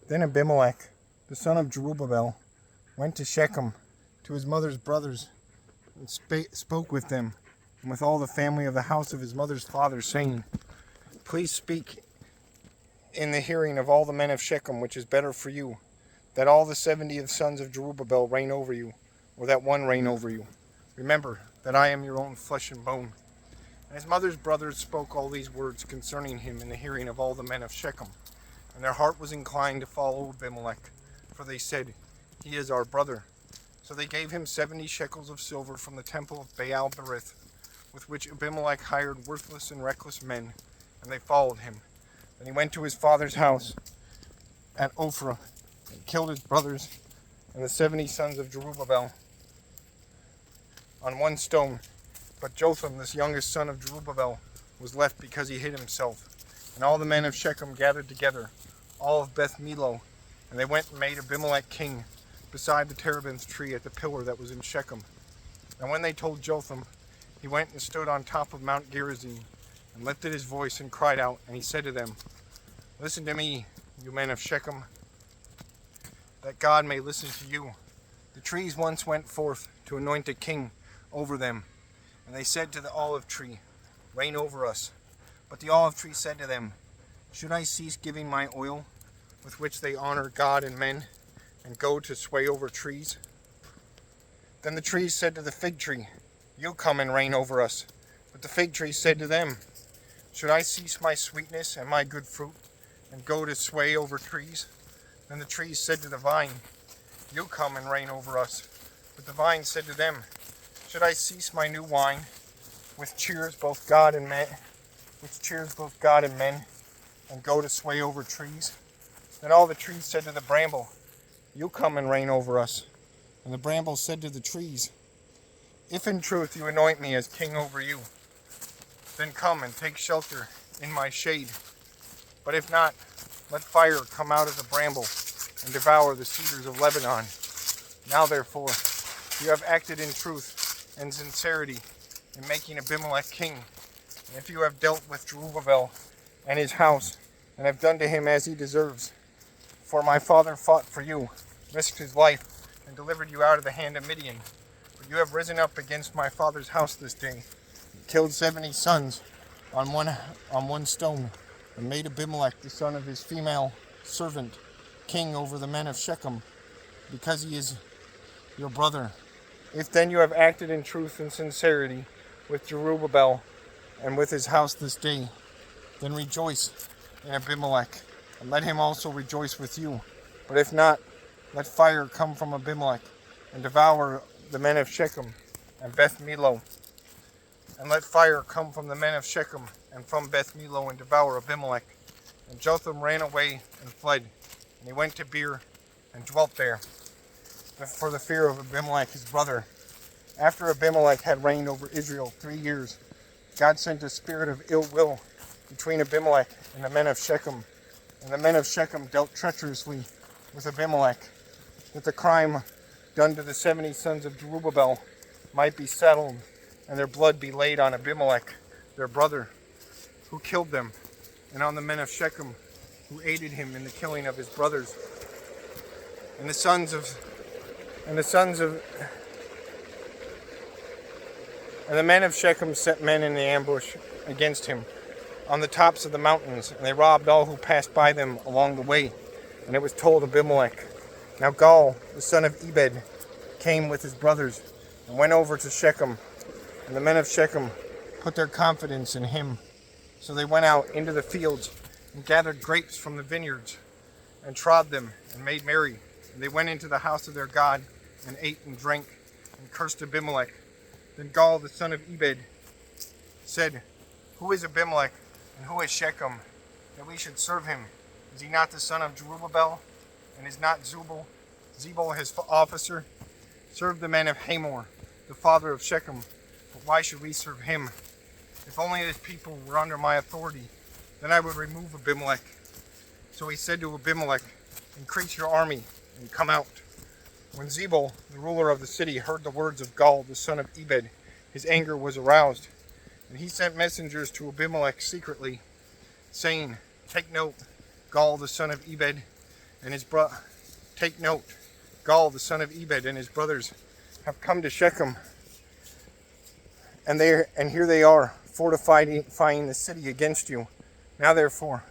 Then Abimelech, the son of Jerubbaal, went to Shechem, to his mother's brothers, and spoke with them, and with all the family of the house of his mother's father, saying, Please speak in the hearing of all the men of Shechem, which is better for you, that all the 70 of sons of Jerubbaal reign over you, or that one reign over you. Remember that I am your own flesh and bone. And his mother's brothers spoke all these words concerning him in the hearing of all the men of Shechem. And their heart was inclined to follow Abimelech, for they said, He is our brother. So they gave him 70 shekels of silver from the temple of Baal Berith, with which Abimelech hired worthless and reckless men, and they followed him. Then he went to his father's house at Ophrah, and killed his brothers and the 70 sons of Jerubbaal on one stone. But Jotham, this youngest son of Jerubbaal, was left because he hid himself. And all the men of Shechem gathered together, all of Beth Millo, and they went and made Abimelech king beside the terebinth tree at the pillar that was in Shechem. And when they told Jotham, he went and stood on top of Mount Gerizim, and lifted his voice and cried out, and he said to them, Listen to me, you men of Shechem, that God may listen to you. The trees once went forth to anoint a king over them, and they said to the olive tree, Reign over us. But the olive tree said to them, Should I cease giving my oil, with which they honor God and men, and go to sway over trees? Then the trees said to the fig tree, You come and reign over us. But the fig tree said to them, Should I cease my sweetness and my good fruit, and go to sway over trees? Then the trees said to the vine, You come and reign over us. But the vine said to them, Should I cease my new wine, which cheers both God and men, and go to sway over trees? Then all the trees said to the bramble, You come and reign over us. And the bramble said to the trees, If in truth you anoint me as king over you, then come and take shelter in my shade. But if not, let fire come out of the bramble and devour the cedars of Lebanon. Now therefore, you have acted in truth and sincerity in making Abimelech king. And if you have dealt with Jerubbaal and his house, and have done to him as he deserves, for my father fought for you, risked his life, and delivered you out of the hand of Midian. But you have risen up against my father's house this day, and killed 70 sons on one stone, and made Abimelech, the son of his female servant, king over the men of Shechem, because he is your brother. If then you have acted in truth and sincerity with Jerubbaal and with his house this day, then rejoice in Abimelech, and let him also rejoice with you. But if not, let fire come from Abimelech, and devour the men of Shechem and Beth Millo. And let fire come from the men of Shechem and from Beth Millo, and devour Abimelech. And Jotham ran away and fled, and he went to Beer and dwelt there, for the fear of Abimelech his brother. After Abimelech had reigned over Israel 3 years, God sent a spirit of ill will between Abimelech and the men of Shechem. And the men of Shechem dealt treacherously with Abimelech, that the crime done to the 70 sons of Jerubbaal might be settled, and their blood be laid on Abimelech, their brother, who killed them, and on the men of Shechem, who aided him in the killing of his brothers. And the men of Shechem set men in the ambush against him on the tops of the mountains, and they robbed all who passed by them along the way. And it was told Abimelech. Now Gaal, the son of Ebed, came with his brothers and went over to Shechem, and the men of Shechem put their confidence in him. So they went out into the fields and gathered grapes from the vineyards and trod them and made merry. And they went into the house of their God and ate and drank and cursed Abimelech. Then Gaal, the son of Ebed, said, Who is Abimelech and who is Shechem, that we should serve him? Is he not the son of Jerubbaal? And is not Zebul his officer? Serve the men of Hamor, the father of Shechem. But why should we serve him? If only his people were under my authority, then I would remove Abimelech. So he said to Abimelech, Increase your army and come out. When Zebul, the ruler of the city, heard the words of Gaal, the son of Ebed, his anger was aroused. And he sent messengers to Abimelech secretly, saying, Take note, Gaal, the son of Ebed, and his take note, Gaal the son of Ebed and his brothers have come to Shechem, and here they are, fortifying the city against you. Now therefore,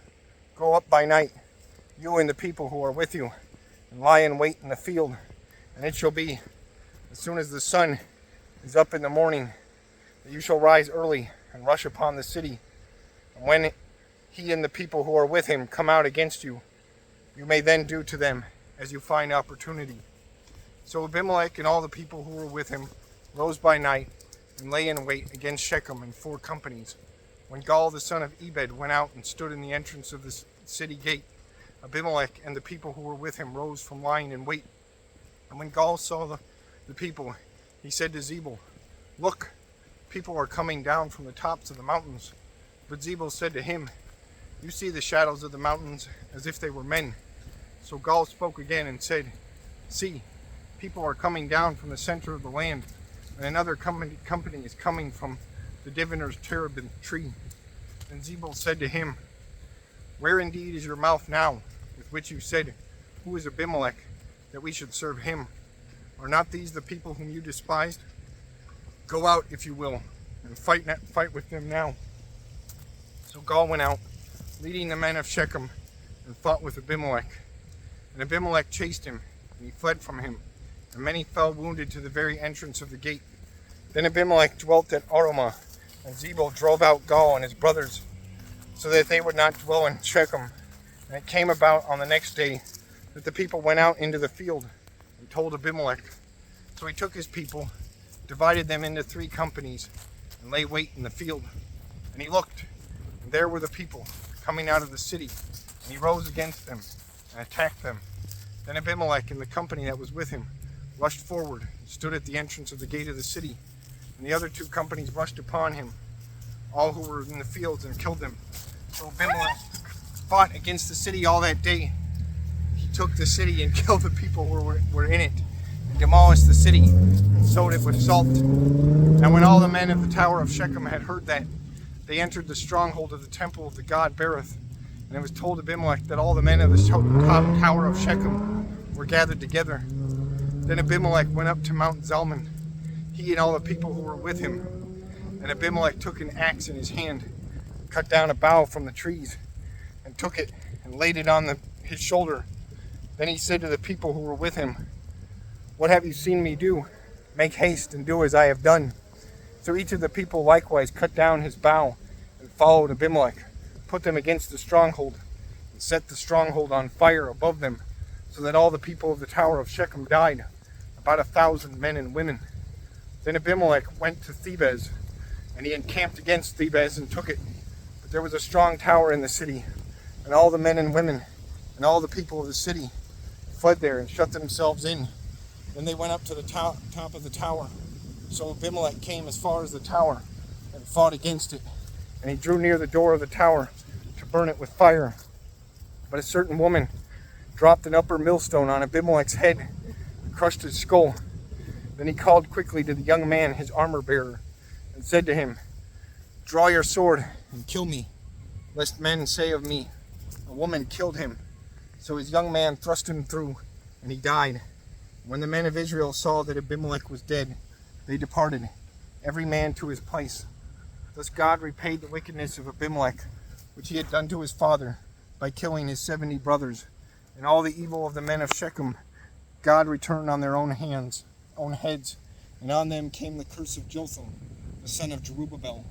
go up by night, you and the people who are with you, and lie in wait in the field. And it shall be, as soon as the sun is up in the morning, that you shall rise early and rush upon the city. And when he and the people who are with him come out against you, you may then do to them as you find opportunity. So Abimelech and all the people who were with him rose by night and lay in wait against Shechem in 4 companies. When Gaal the son of Ebed went out and stood in the entrance of the city gate, Abimelech and the people who were with him rose from lying in wait. And when Gaal saw the people, he said to Zebul, "Look, people are coming down from the tops of the mountains." But Zebul said to him, "You see the shadows of the mountains as if they were men." So Gaal spoke again and said, "See, people are coming down from the center of the land, and another company is coming from the diviner's terebinth tree." And Zebul said to him, "Where indeed is your mouth now, with which you said, 'Who is Abimelech, that we should serve him?' Are not these the people whom you despised? Go out, if you will, and fight with them now." So Gaal went out, leading the men of Shechem, and fought with Abimelech. And Abimelech chased him, and he fled from him, and many fell wounded to the very entrance of the gate. Then Abimelech dwelt at Arumah, and Zebul drove out Gaal and his brothers, so that they would not dwell in Shechem. And it came about on the next day that the people went out into the field and told Abimelech. So he took his people, divided them into 3 companies, and lay wait in the field. And he looked, and there were the people coming out of the city, and he rose against them and attacked them. Then Abimelech and the company that was with him rushed forward and stood at the entrance of the gate of the city, and the other 2 companies rushed upon him, all who were in the fields, and killed them. So Abimelech fought against the city all that day. He took the city and killed the people who were in it, and demolished the city, and sowed it with salt. And when all the men of the tower of Shechem had heard that, they entered the stronghold of the temple of the god Berith. And it was told Abimelech that all the men of the tower of Shechem were gathered together. Then Abimelech went up to Mount Zalmon, he and all the people who were with him. And Abimelech took an axe in his hand, cut down a bough from the trees, and took it and laid it on his shoulder. Then he said to the people who were with him, "What have you seen me do? Make haste and do as I have done." So each of the people likewise cut down his bough and followed Abimelech, put them against the stronghold, and set the stronghold on fire above them, so that all the people of the tower of Shechem died, about 1,000 men and women. Then Abimelech went to Thebez, and he encamped against Thebez and took it. But there was a strong tower in the city, and all the men and women and all the people of the city fled there and shut themselves in. Then they went up to the top of the tower. So Abimelech came as far as the tower and fought against it, and he drew near the door of the tower to burn it with fire. But a certain woman dropped an upper millstone on Abimelech's head and crushed his skull. Then he called quickly to the young man, his armor bearer, and said to him, "Draw your sword and kill me, lest men say of me, 'A woman killed him.'" So his young man thrust him through, and he died. When the men of Israel saw that Abimelech was dead, they departed, every man to his place. Thus God repaid the wickedness of Abimelech, which he had done to his father, by killing his 70 brothers. And all the evil of the men of Shechem God returned on their own heads, and on them came the curse of Jotham, the son of Jerubbaal.